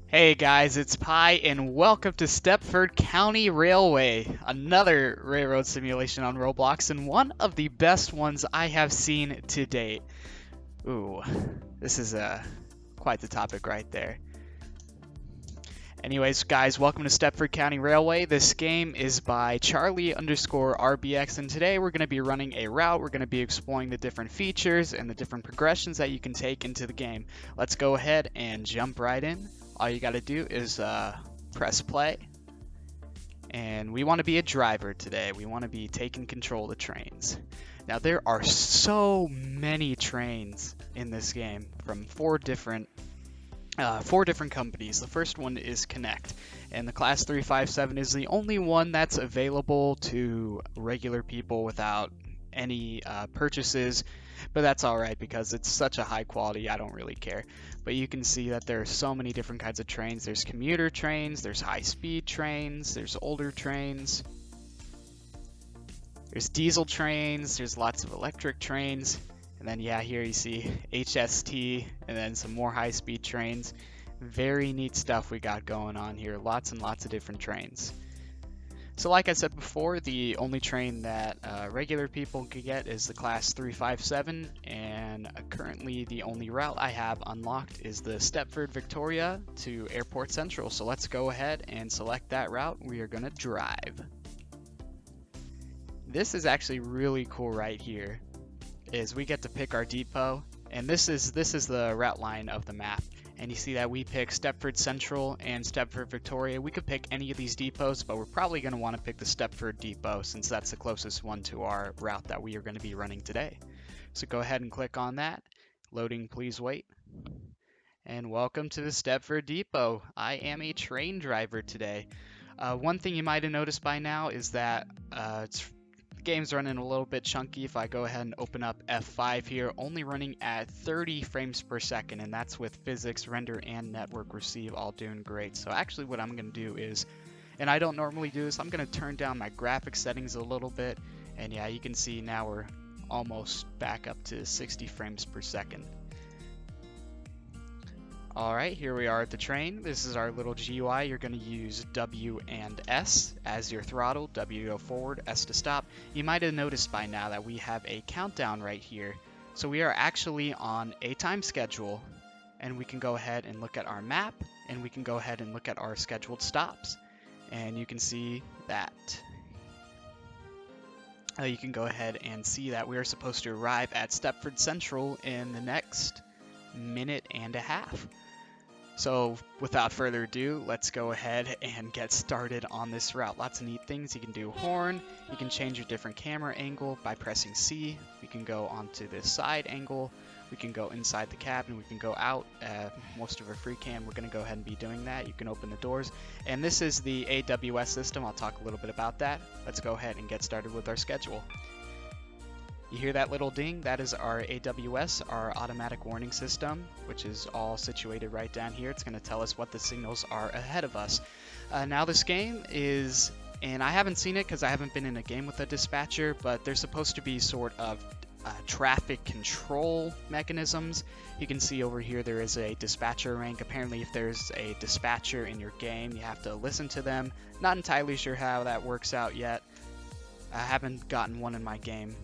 Hey guys, it's Pi, and welcome to Stepford County Railway, another railroad simulation on Roblox, and one of the best ones I have seen to date. Ooh, this is quite the topic right there. Anyways, guys, welcome to Stepford County Railway. This game is by Charlie_RBX, and today we're going to be running a route. We're going to be exploring the different features and the different progressions that you can take into the game. Let's go ahead and jump right in. All you got to do is press play. And we want to be a driver today. We want to be taking control of the trains. Now, there are so many trains in this game from four different companies. The first one is Connect, and the Class 357 is the only one that's available to regular people without any purchases, but that's alright because it's such a high quality, I don't really care. But you can see that there are so many different kinds of trains. There's commuter trains, there's high-speed trains, there's older trains, there's diesel trains, there's lots of electric trains. And then yeah, here you see HST and then some more high-speed trains. Very neat stuff we got going on here. Lots and lots of different trains. So like I said before, the only train that regular people can get is the Class 357, and currently the only route I have unlocked is the Stepford Victoria to Airport Central. So let's go ahead and select that route. We are going to drive. This is actually really cool right here. Is we get to pick our depot, and this is the route line of the map, and you see that we pick Stepford Central and Stepford Victoria. We could pick any of these depots, but we're probably going to want to pick the Stepford depot since that's the closest one to our route that we are going to be running today. So go ahead and click on that. Loading, please wait. And welcome to the Stepford depot. I am a train driver today. One thing you might have noticed by now is that game's running a little bit chunky. If I go ahead and open up F5 here, only running at 30 frames per second, and that's with physics, render, and network receive all doing great. So actually what I'm going to do is, and I don't normally do this, I'm going to turn down my graphic settings a little bit, and yeah, you can see now we're almost back up to 60 frames per second. Alright, here we are at the train. This is our little GUI. You're going to use W and S as your throttle. W to go forward, S to stop. You might have noticed by now that we have a countdown right here. So we are actually on a time schedule. And we can go ahead and look at our map, and we can go ahead and look at our scheduled stops. And you can see that. You can go ahead and see that we are supposed to arrive at Stepford Central in the next minute and a half. So without further ado, let's go ahead and get started on this route. Lots of neat things. You can do horn, you can change your different camera angle by pressing C. We can go onto this side angle, we can go inside the cabin, we can go out. Most of our free cam, we're going to go ahead and be doing that. You can open the doors. And this is the AWS system. I'll talk a little bit about that. Let's go ahead and get started with our schedule. You hear that little ding? That is our AWS, our automatic warning system, which is all situated right down here. It's going to tell us what the signals are ahead of us. Now this game is, and I haven't seen it because I haven't been in a game with a dispatcher, but there's supposed to be sort of traffic control mechanisms. You can see over here there is a dispatcher rank. Apparently if there's a dispatcher in your game, you have to listen to them. Not entirely sure how that works out yet. I haven't gotten one in my game.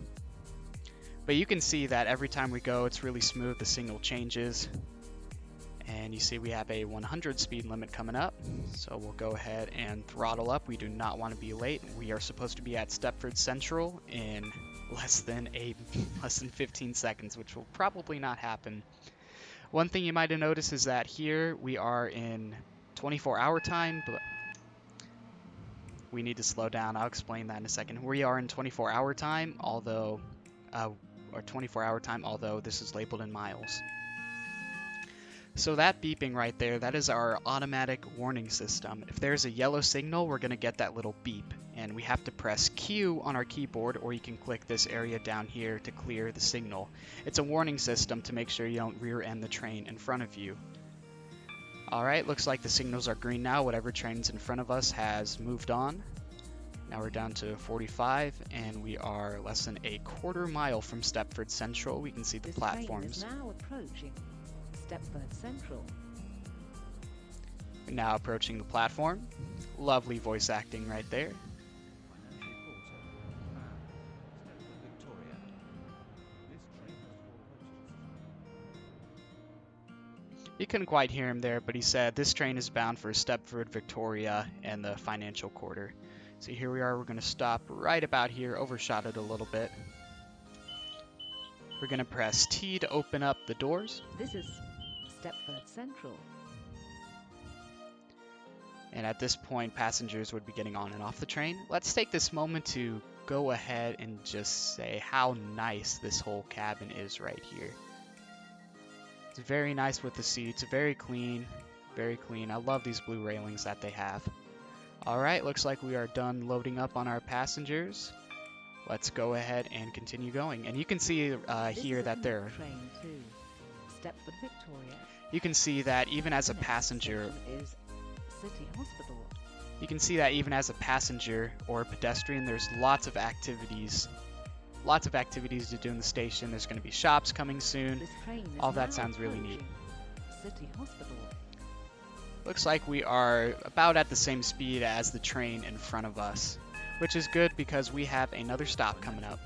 But you can see that every time we go, it's really smooth. The signal changes. And you see we have a 100 speed limit coming up. So we'll go ahead and throttle up. We do not want to be late. We are supposed to be at Stepford Central in less than 15 seconds, which will probably not happen. One thing you might have noticed is that here we are in 24-hour time, but we need to slow down. I'll explain that in a second. We are in 24-hour time, although or 24-hour time, although this is labeled in miles. So that beeping right there, that is our automatic warning system. If there's a yellow signal, we're going to get that little beep, and we have to press Q on our keyboard, or you can click this area down here to clear the signal. It's a warning system to make sure you don't rear-end the train in front of you. Alright, looks like the signals are green now. Whatever train's in front of us has moved on. Now we're down to 45, and we are less than a quarter mile from Stepford Central. We can see the platforms. Train is now approaching Stepford Central. We're now approaching the platform. Lovely voice acting right there. You couldn't quite hear him there, but he said this train is bound for Stepford, Victoria, and the financial quarter. So here we are, we're going to stop right about here, overshot it a little bit. We're going to press T to open up the doors. This is Stepford Central. And at this point, passengers would be getting on and off the train. Let's take this moment to go ahead and just say how nice this whole cabin is right here. It's very nice with the seats, very clean, very clean. I love these blue railings that they have. Alright, looks like we are done loading up on our passengers. Let's go ahead and continue going. And you can see here that they're... Train to Stepford, Victoria. You can see that even as a passenger... Is City Hospital. You can see that even as a passenger or a pedestrian, there's lots of activities. Lots of activities to do in the station. There's going to be shops coming soon. All that sounds really neat. City Hospital. Looks like we are about at the same speed as the train in front of us, which is good because we have another stop coming up.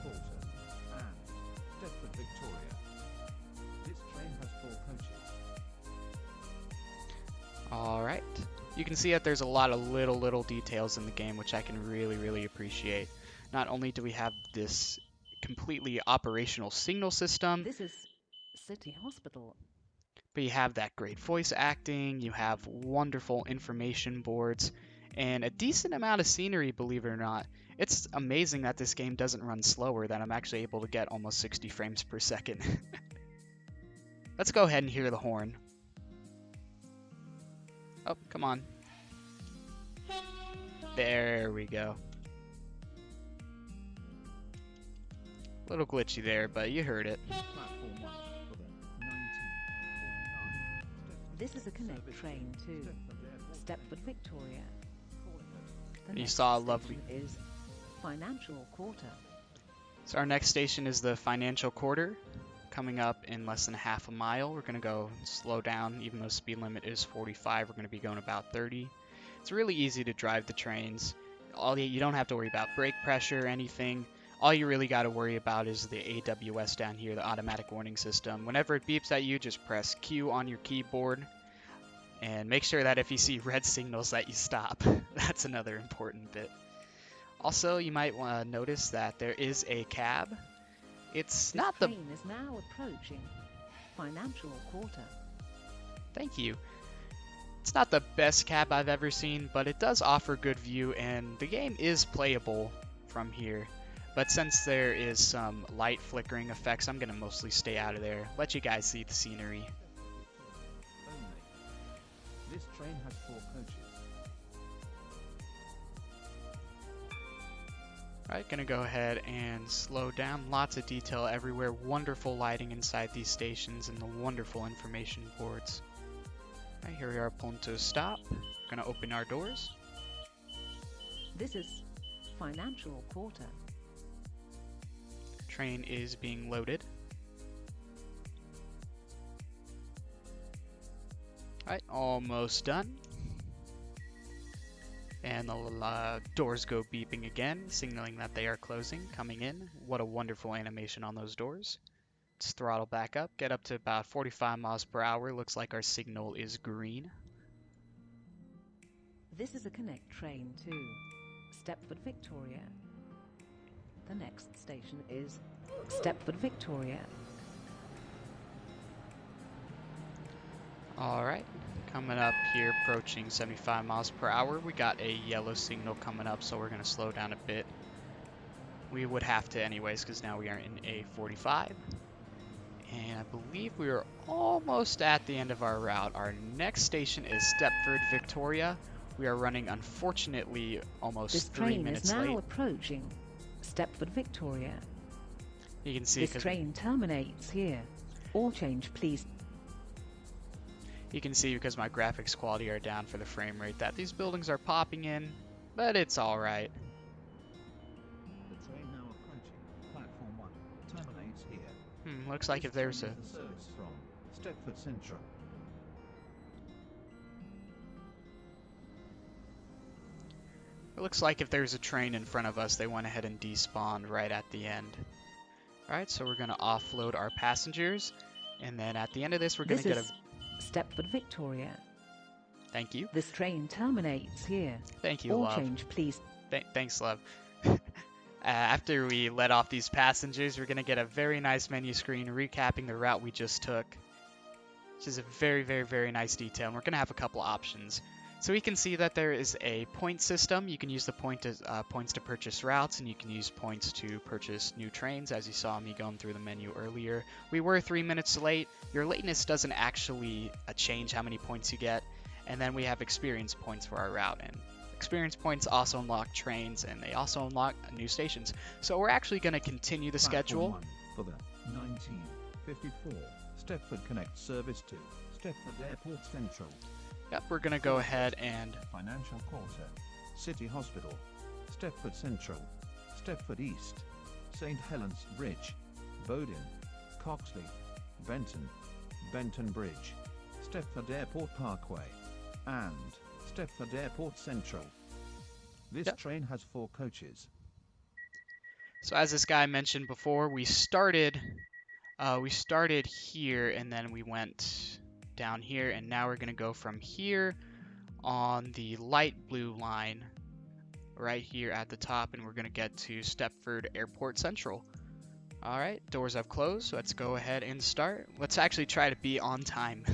Alright. You can see that there's a lot of little details in the game, which I can really appreciate. Not only do we have this completely operational signal system. This is City Hospital. But you have that great voice acting, you have wonderful information boards, and a decent amount of scenery, believe it or not. It's amazing that this game doesn't run slower, that I'm actually able to get almost 60 frames per second. Let's go ahead and hear the horn. Oh, come on. There we go. A little glitchy there, but you heard it. This is a Connect train to Stepford, Victoria. You saw a lovely... is Financial Quarter. So our next station is the Financial Quarter, coming up in less than half a mile. We're going to go slow down, even though speed limit is 45. We're going to be going about 30. It's really easy to drive the trains. You don't have to worry about brake pressure or anything. All you really got to worry about is the AWS down here, the automatic warning system. Whenever it beeps at you, just press Q on your keyboard. And make sure that if you see red signals that you stop. That's another important bit. Also, you might want to notice that there is a cab. It's not the... This train is now approaching Financial Quarter. Thank you. It's not the best cab I've ever seen, but it does offer good view, and the game is playable from here. But since there is some light flickering effects, I'm going to mostly stay out of there. Let you guys see the scenery. This train has 4 coaches. Alright, gonna go ahead and slow down. Lots of detail everywhere. Wonderful lighting inside these stations and the wonderful information boards. Alright, here we are pulling to a stop. Gonna open our doors. This is Financial Quarter. Train is being loaded. Alright, almost done. And the doors go beeping again, signaling that they are closing, coming in. What a wonderful animation on those doors. Let's throttle back up, get up to about 45 miles per hour. Looks like our signal is green. This is a Connect train to Stepford, Victoria. The next station is Stepford, Victoria. Alright, coming up here, approaching 75 miles per hour. We got a yellow signal coming up, so we're going to slow down a bit. We would have to anyways, because now we are in a 45. And I believe we are almost at the end of our route. Our next station is Stepford, Victoria. We are running, unfortunately, almost 3 minutes late. This train is now approaching Stepford, Victoria. You can see this train terminates here. All change, please. You can see because my graphics quality are down for the frame rate that these buildings are popping in, but it's alright. The train now approaching platform 1 terminates here. Looks like if there's a... service from Stepford Central. It looks like if there's a train in front of us, they went ahead and despawned right at the end. Alright, so we're going to offload our passengers, and then at the end of this, we're going to get a... Stepford Victoria. Thank you. This train terminates here. Thank you, All love. change, please. Thanks, love. After we let off these passengers, we're going to get a very nice menu screen recapping the route we just took, which is a very, very, very nice detail. And we're going to have a couple options. So we can see that there is a point system. You can use the points to purchase routes, and you can use points to purchase new trains, as you saw me going through the menu earlier. We were 3 minutes late. Your lateness doesn't actually change how many points you get. And then we have experience points for our route. And experience points also unlock trains, and they also unlock new stations. So we're actually going to continue the schedule. For the 1954 Stepford Connect service to Stepford Airport Central. Yep, we're going to go ahead and... Financial Quarter, City Hospital, Stepford Central, Stepford East, St. Helens Bridge, Bowden, Coxley, Benton, Benton Bridge, Stepford Airport Parkway, and Stepford Airport Central. This train has 4 coaches. So as this guy mentioned before, we started here, and then we went down here, and now we're going to go from here on the light blue line right here at the top, and we're going to get to Stepford Airport Central. All right, doors have closed, so let's go ahead and start. Let's actually try to be on time.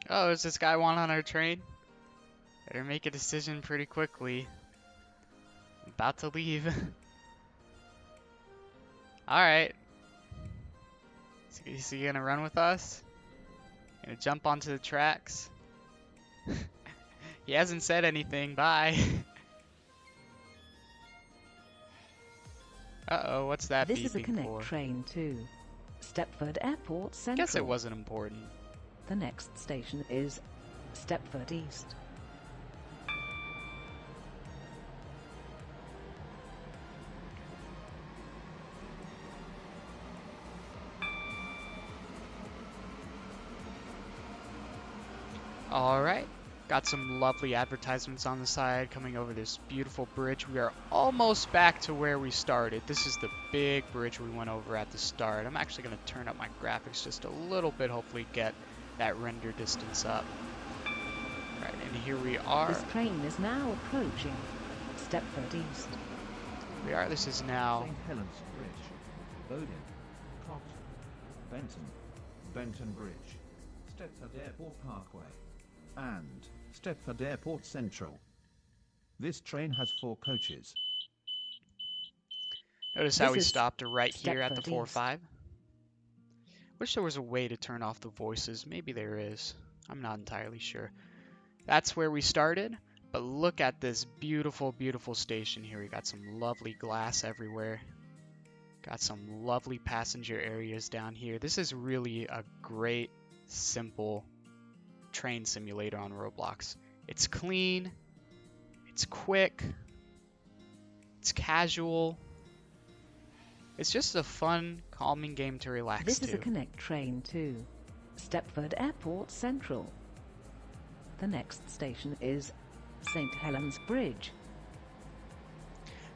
Oh, is this guy want on our train? Better make a decision pretty quickly. I'm about to leave. Alright. Is he gonna run with us? Gonna jump onto the tracks? He hasn't said anything. Bye. Uh-oh, what's that This beeping is a Connect for? train to Stepford Airport Central. Guess it wasn't important. The next station is Stepford East. Alright, got some lovely advertisements on the side coming over this beautiful bridge. We are almost back to where we started. This is the big bridge we went over at the start. I'm actually going to turn up my graphics just a little bit, hopefully get that render distance up. Right, and here we are. This train is now approaching Stepford East. We are. This is now St. Helens Bridge, Bowden, Coxley, Benton, Benton Bridge, Stepford Airport Parkway, and Stepford Airport Central. This train has 4 coaches. Notice how we stopped right here at the 4-5. Wish there was a way to turn off the voices. Maybe there is. I'm not entirely sure. That's where we started, but look at this beautiful, beautiful station here. We got some lovely glass everywhere. Got some lovely passenger areas down here. This is really a great, simple train simulator on Roblox. It's clean, it's quick, it's casual. It's just a fun, calming game to relax to. This is a Connect train to Stepford Airport Central. The next station is St. Helens Bridge.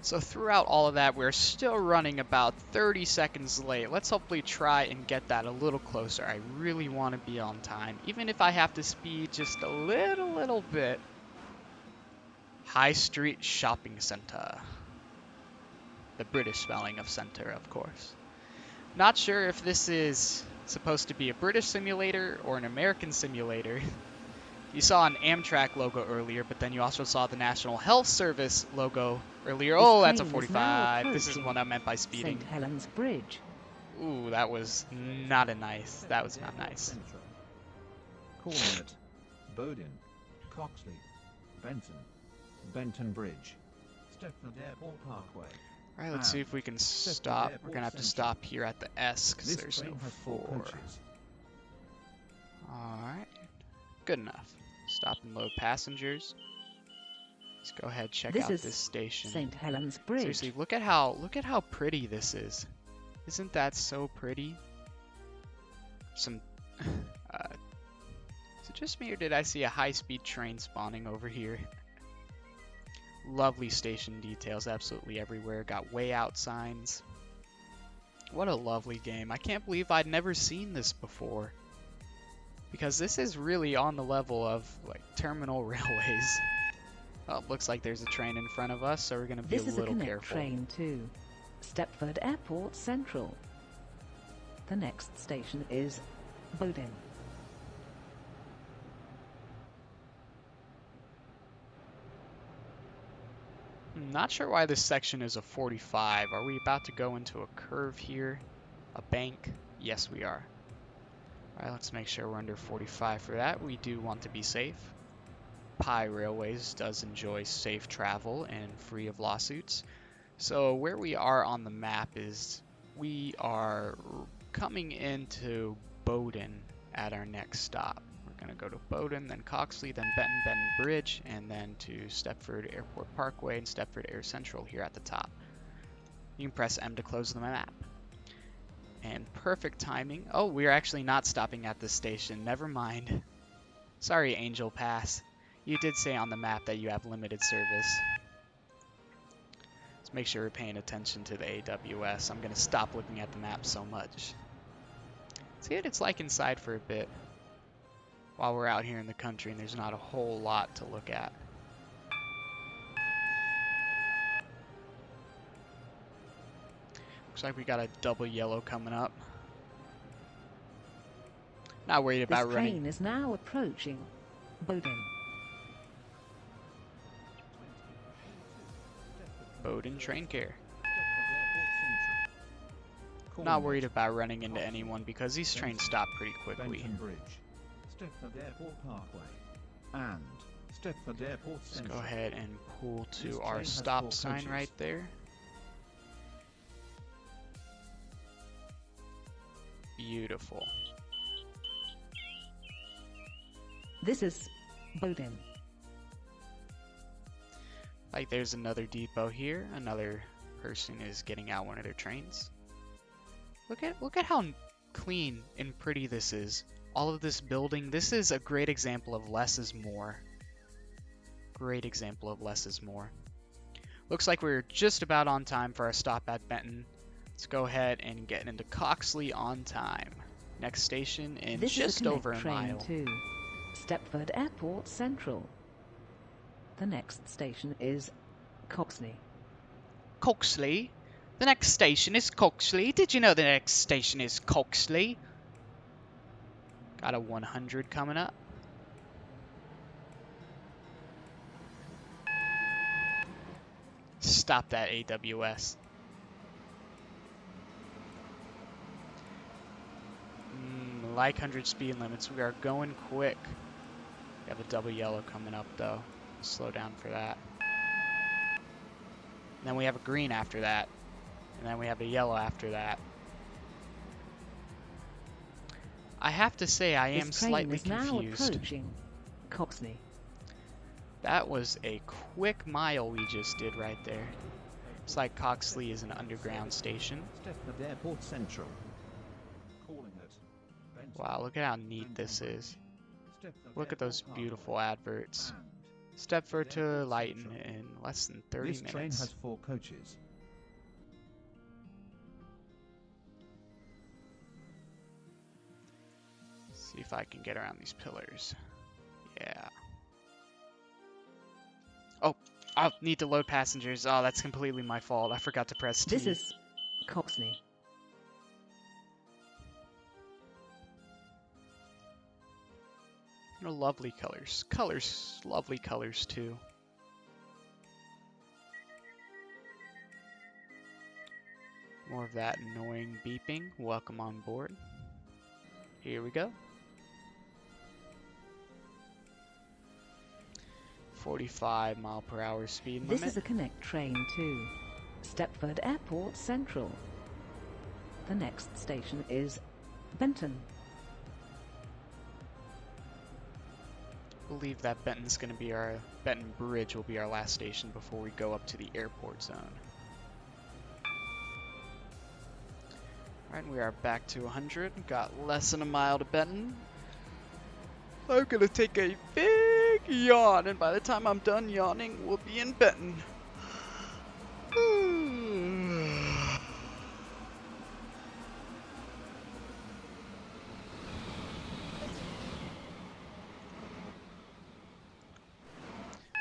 So throughout all of that, we're still running about 30 seconds late. Let's hopefully try and get that a little closer. I really want to be on time, even if I have to speed just a little bit. High Street Shopping Center. The British spelling of center, of course. Not sure if this is supposed to be a British simulator or an American simulator. You saw an Amtrak logo earlier, but then you also saw the National Health Service logo earlier. Oh, that's a 45. This is what I meant by speeding. St. Helens Bridge. Ooh, that was not a nice. That was not nice. Cornet, Bowden, Coxley, Benton, Benton Bridge, Stepford Airport Parkway. Alright, let's see if we can stop. We're gonna have to stop here at the S because there's no 4. Alright, good enough. Stop and load passengers. Let's go ahead and check out this station. St. Helens Bridge. Seriously, look at how pretty this is. Isn't that so pretty? Some is it just me or did I see a high-speed train spawning over here? Lovely station details absolutely everywhere. Got way out signs. What a lovely game. I can't believe I'd never seen this before. Because this is really on the level of like terminal railways. Oh, looks like there's a train in front of us, so we're going to be a little careful. This is a connect train to Stepford Airport Central. The next station is Bowden. Not sure why this section is a 45. Are we about to go into a curve here? A bank? Yes, we are. Alright, let's make sure we're under 45 for that. We do want to be safe. Pi Railways does enjoy safe travel and free of lawsuits. So where we are on the map is we are coming into Bowden at our next stop. We're going to go to Bowden, then Coxley, then Benton Bridge, and then to Stepford Airport Parkway and Stepford Air Central here at the top. You can press M to close the map. And perfect timing. Oh, we're actually not stopping at this station. Never mind. Sorry, Angel Pass. You did say on the map that you have limited service. Let's make sure we're paying attention to the AWS. I'm going to stop looking at the map so much. See what it's like inside for a bit while we're out here in the country and there's not a whole lot to look at. Looks like we got a double yellow coming up. Not worried about running. This train is now approaching Bowden. Bowden train care. Not worried about running into anyone because these trains stop pretty quickly. Benton Bridge, Stepford Airport Parkway, and Stepford Airport Let's Central. go ahead and pull to our stop sign right there. Beautiful. This is Bowden. Like there's another depot here. Another person is getting out one of their trains. Look at how clean and pretty this is. All of this building. This is a great example of less is more. Great example of less is more. Looks like we're just about on time for our stop at Benton. Let's go ahead and get into Coxley on time. Next station in just over a mile. This is a connect train to Stepford Airport Central. The next station is Coxley. Coxley? The next station is Coxley. Did you know the next station is Coxley? Got a 100 coming up. Stop that AWS. Like 100 speed limits. We are going quick. We have a double yellow coming up though. Slow down for that. And then we have a green after that. And then we have a yellow after that. I have to say I am slightly confused. Now approaching Coxley. That was a quick mile we just did right there. It's like Coxley is an underground station. Stepford Airport Central. Wow, look at how neat this is. Look at those beautiful adverts. Stepford to Lytton in less than 30 minutes. This train has 4 coaches. See if I can get around these pillars. Yeah. Oh, I'll need to load passengers. Oh, that's completely my fault. I forgot to press T. This is Coxley. You know, lovely colors. Lovely colors too. More of that annoying beeping. Welcome on board. Here we go. 45-mile-per-hour speed limit. This is a Connect train to Stepford Airport Central. The next station is Benton. I believe that Benton Bridge will be our last station before we go up to the airport zone. Alright, we are back to 100. Got less than a mile to Benton. I'm gonna take a big yawn, and by the time I'm done yawning, we'll be in Benton.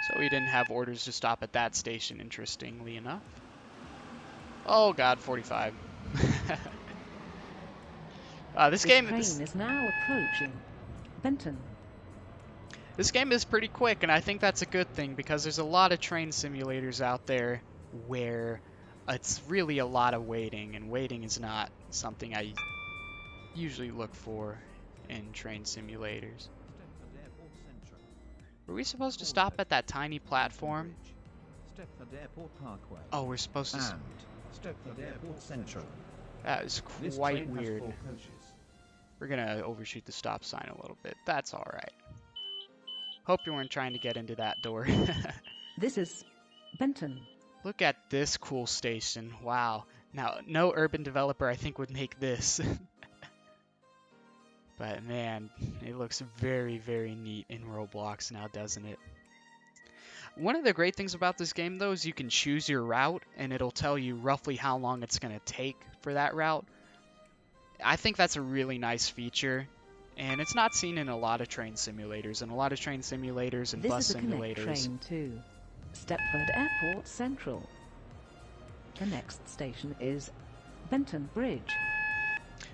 So we didn't have orders to stop at that station, interestingly enough. Oh god, 45. This train is now approaching Benton. This game is pretty quick, and I think that's a good thing because there's a lot of train simulators out there where it's really a lot of waiting, and waiting is not something I usually look for in train simulators. Were we supposed to stop at that tiny platform? Stepford Airport Parkway. Oh, we're supposed to. And Stepford Airport Central. That is This quite train has weird. 4 coaches. We're gonna overshoot the stop sign a little bit. That's alright. Hope you weren't trying to get into that door. This is Benton. Look at this cool station. Wow. Now, no urban developer I think would make this. But man, it looks very, very neat in Roblox now, doesn't it? One of the great things about this game, though, is you can choose your route, and it'll tell you roughly how long it's going to take for that route. I think that's a really nice feature, and it's not seen in a lot of train simulators. And a lot of train simulators and bus This is a Connect simulators. train to Stepford Airport Central. The next station is Benton Bridge.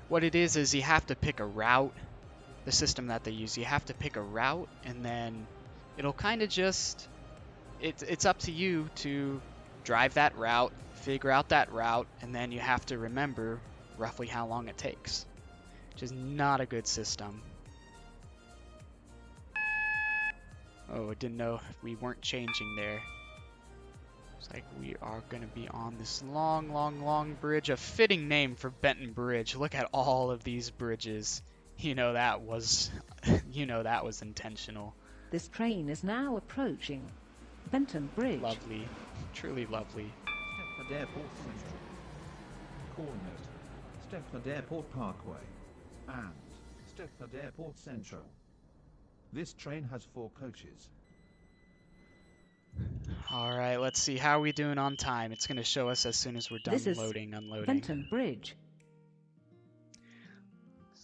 What it is you have to pick a route. The system that they use, you have to pick a route, and then it'll kind of just... It's up to you to drive that route, figure out that route, and then you have to remember roughly how long it takes. Which is not a good system. Oh, I didn't know we weren't changing there. It's like we are going to be on this long, long, long bridge. A fitting name for Benton Bridge. Look at all of these bridges. You know that was intentional. This train is now approaching Benton Bridge. Lovely. Truly lovely. Stepford Airport Central. Calling it Stepford Airport Parkway. And Stepford Airport Central. This train has 4 coaches. Alright, let's see. How are we doing on time? It's going to show us as soon as we're done This is loading, unloading. Benton Bridge.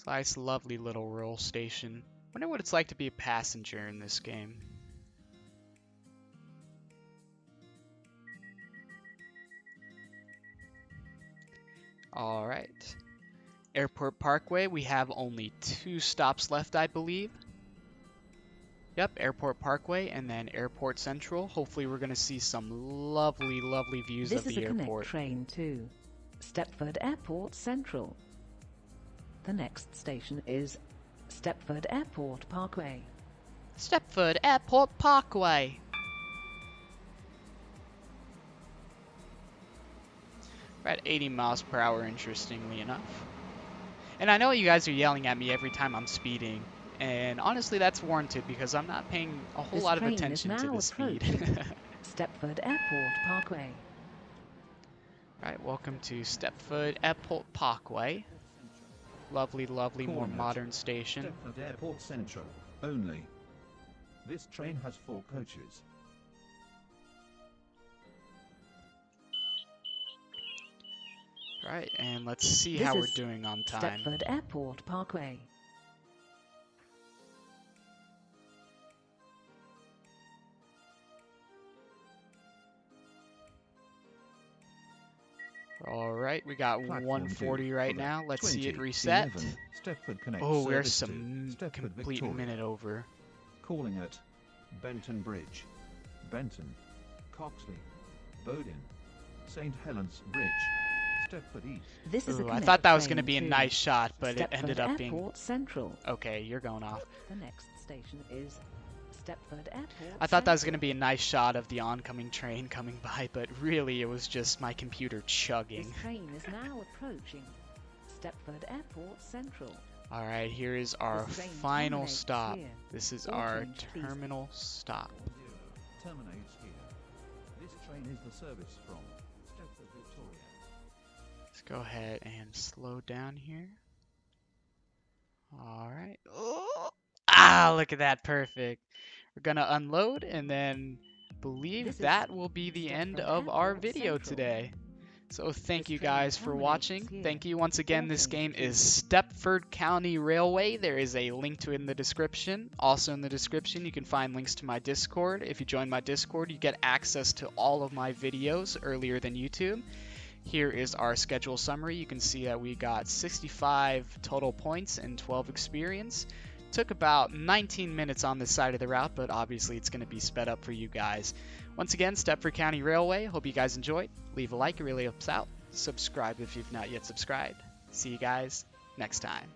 Nice, lovely little rural station. Wonder what it's like to be a passenger in this game. Alright. Airport Parkway, we have only 2 stops left, I believe. Yep, Airport Parkway and then Airport Central. Hopefully we're going to see some lovely, lovely views of the airport. This is a Connect train to Stepford Airport Central. The next station is Stepford Airport Parkway. Stepford Airport Parkway. We're at 80 miles per hour, interestingly enough. And I know you guys are yelling at me every time I'm speeding. And honestly, that's warranted because I'm not paying a whole lot of attention to the speed. Stepford Airport Parkway. Alright, welcome to Stepford Airport Parkway. Lovely, lovely, more modern station. Stepford Airport Central. Only. This train has 4 coaches. Right, and let's see how we're doing on time. Stepford Airport Parkway. Alright, we got Platform 140 right now. Let's see it reset. Stepford Connect Oh, we're service to some Stepford, complete Victoria. minute over. Calling it Benton Bridge, Benton, Coxley, Bowden, St. Helens Bridge, Stepford East. This is Ooh, I thought that was going to be a nice shot, but it ended up being... Airport Central. Okay, you're going off. The next station is Stepford Airport I thought that was going to Central. be a nice shot of the oncoming train coming by, but really it was just my computer This chugging. train is now approaching Stepford Airport Central. Alright, here is our This train final terminates stop. here. This is All our change, please. terminal stop. 40 terminates here. This train is the service from Stepford, Victoria. Let's go ahead and slow down here. Alright. Oh! Ah, look at that, perfect. We're gonna unload and then believe This is that will be the end Stepford of our Airport video Central. today. So thank This you train guys for terminates watching. here. Thank you once again. All This change, game is please. Stepford County Railway. There is a link to it in the description. Also in the description you can find links to my Discord. If you join my Discord you get access to all of my videos earlier than YouTube. Here is our schedule summary. You can see that we got 65 total points and 12 experience. Took about 19 minutes on this side of the route, but obviously it's going to be sped up for you guys. Once again, Stepford County Railway. Hope you guys enjoyed. Leave a like, it really helps out. Subscribe if you've not yet subscribed. See you guys next time.